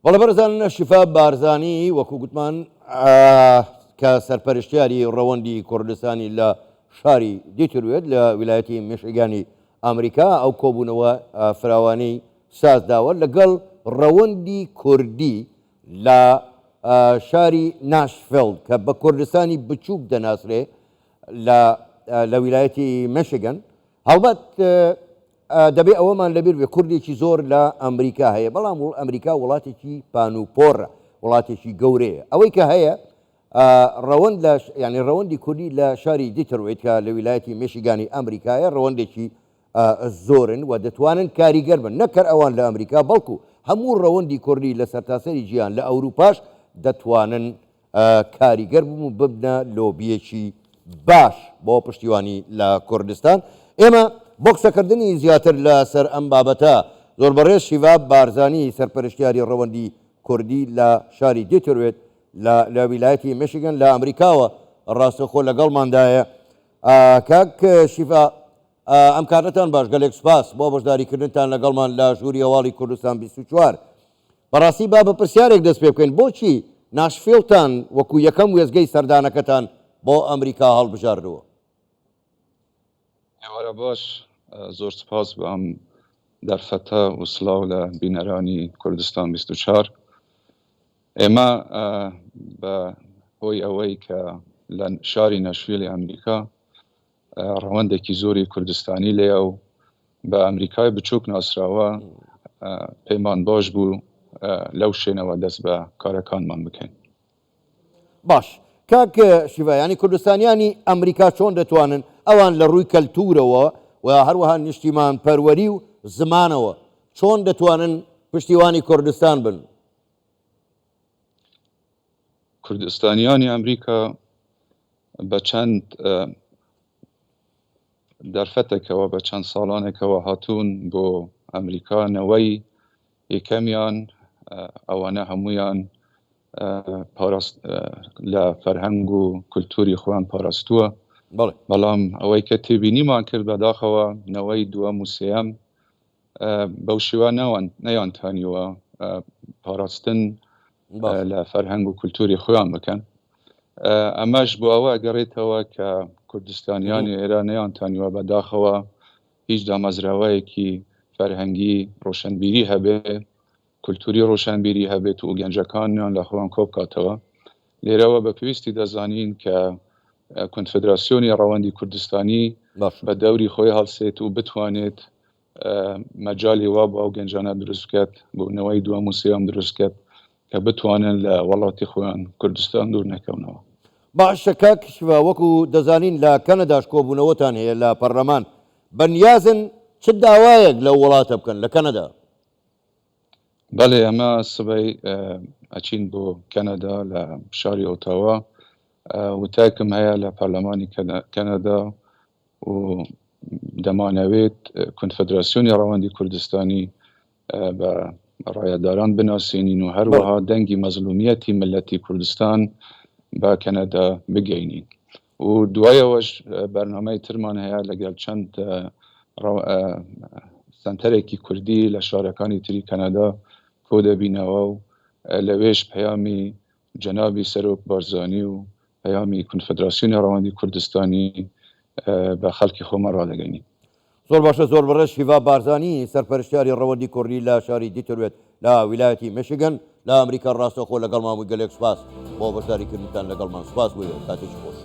بەڵێ بەرزانە شیفا بارزانی وەکو گوتمان کە سەرپەرشتیاری ڕەوەندی کوردستانی لە شاری دیتروێت لە ویلایەتی میشیگانی ئەمریکا ئەو کۆبوونەوە فراوانەی سازداوە لەگەڵ ڕەوەندی کوردی لە شاری ناشڤیلد کە بە کوردستانی بچووک دەناسرێ لە ویلایەتی میشیگان. هەڵبەت دەبێ ئەوەمان لەبیر بێ کوردێکی زۆر لە ئەمریکا هەیە، بەڵام ئەمریکا وڵاتێکی پانوپۆڕە، وڵاتێکی گەورەیە. ئەوەی کە هەیە ڕەوەندی کوردی لە شاری دیترویت کە لە ویلایەتی میشیگانی ئەمریکایە ڕەوەندێکی زۆرن و دەتوانن کاریگەر بن، نەکەر ئەوان لە ئەمریکا بەڵکو هەموو ڕەوەندی کوردی لە سەرتاسەری جیهان لە ئەوروپاش دەتوانن کاریگەر بوون و ببنە لۆبیەکی باش بۆ پشتیوانی لە کوردستان. ئێمە بۆ قسەکردنی زیاتر لەسەر ئەم بابەتە زۆر بەڕێز شیوا بارزانی سەرپەرشتیاری ڕەوەندی کوردی لە شاری دیتروێت لە ویلایەتی میشیگان لە ئەمریکاوە ڕاستەخۆ لەگەڵماندایە. کاک شیفا ئەم کارەتان باش، گەلێک سوپاس بۆ بەشداریکردنتان لەگەڵمان لە ژووری هەواڵی کوردستان 24. بەڕاستی با بە پرسیارێک دەست پێ بکەین، بۆچی ناشڤیلدتان وەکو یەکەم وێزگەی سەردانەکەتان بۆ ئەمریکا هەڵبژاردووە؟ ئێوارە باش، زۆر سپاس بە ئەم دەرفەتە و سڵاو لە بینەرانی کوردستان 24. ئێمە بە هۆی ئەوەی کە لە شاری ناشڤیلی ئەمریکا ڕەوەندێکی زۆری کوردستانی لێە و بە ئەمریکای بچووک ناسراوە، پەیمان باش بوو لەو شوێنەوە دەست بە کارەکانمان بکەین. باش کاک شیوا، ینی کوردستانیانی ئەمریکا چۆن دەتوانن ئەوان لە ڕووی کەلتورەوە و هەروەها نیشتیمان پەروەری و زمانەوە چۆن دەتوانن پشتیوانی کوردستان بن؟ کوردستانیانی ئەمریکا بە چەند دەرفەتێکەوە بە چەند ساڵانێکەوە هاتوون بۆ ئەمریکا. نەوەی یەکەمیان ئەوانە هەمویان لە فەرهەنگ و کولتوری خۆیان پاراستووە، بەڵام ئەوەی کە تێبینیمان کرد بەداخەوە نەوەی دووەم و سێەم بەو شێوە نەیانتانیوە پاراستن لە فەرهەنگ و کولتوری خۆیان بکەن. ئەمەش بۆ ئەوە ئەگەڕێتەوە کە کوردستانیانی ئێرە نەیانتانیوە بەداخەوە هیچ دامەزراوەیەکی فەرهەنگی ڕۆشنبیری هەبێ، کولتوری ڕۆشنبیری هەبێت و گەنجەکانیان لە خۆیان کۆ بکاتەوە. لێرەوە بە پێویستی دەزانین کە کۆنفدراسیۆنی ڕەوەندی کوردستانی بە دەوری خۆی هەڵسێت و بتوانێت مەجالی وا بۆ ئەو گەنجانە دروست بکات، بۆ نەوەی دووەم و سێەم دروست بکات کە بتوانن لە وڵاتی خۆیان کوردستان دوور نەکەونەوە. باشە کاک شیوا، وەکو دەزانین لە کەنەداش کۆبوونەوەتان هەیە لە پەرلەمان، بەنیازن چ داوایەک لە وڵاتە بکەن لە کەنەدا؟ بەڵێ، ئەمە سبەی ئەچین بۆ کەنەدا لە شاری ئۆتاوا، وتاکم هەیە لە پەرلەمانی کەنەدا و دەمانەوێت کۆنفدراسیۆنی ڕەوەندی کوردستانی بە ڕایەداران بناسیێنین و هەروەها دەنگی مەزلومیەتی ملەتی کوردستان بە کەنەدا بگەینین. و دوایەوەش بەرنامەی ترمان هەیە لەگەڵ چەند سنتەرێکی کوردی لە شارەکانی تری کەنەدا کۆ دەبینەوە و لەوێش پەیامی جەنابی سەرۆک بارزانی و پەیامی کۆنفدراسیۆنی ڕەوەندی کوردستانی بە خەڵکی خۆمان ڕادەگەینین. زۆر باشە، زۆر بەڕێز شیوا بارزانی سەرپەرشتیاری ڕەوەندی کوردی لە شاری دیتروێت لە ویلایەتی میشیگان لە ئەمریکا ڕاستەخۆ لەگەڵمان بووی. گەلێک سوپاس بۆ بەشداریکردنتان لەگەڵمان. سوپاس بوویەوە، کاتێکی خۆش.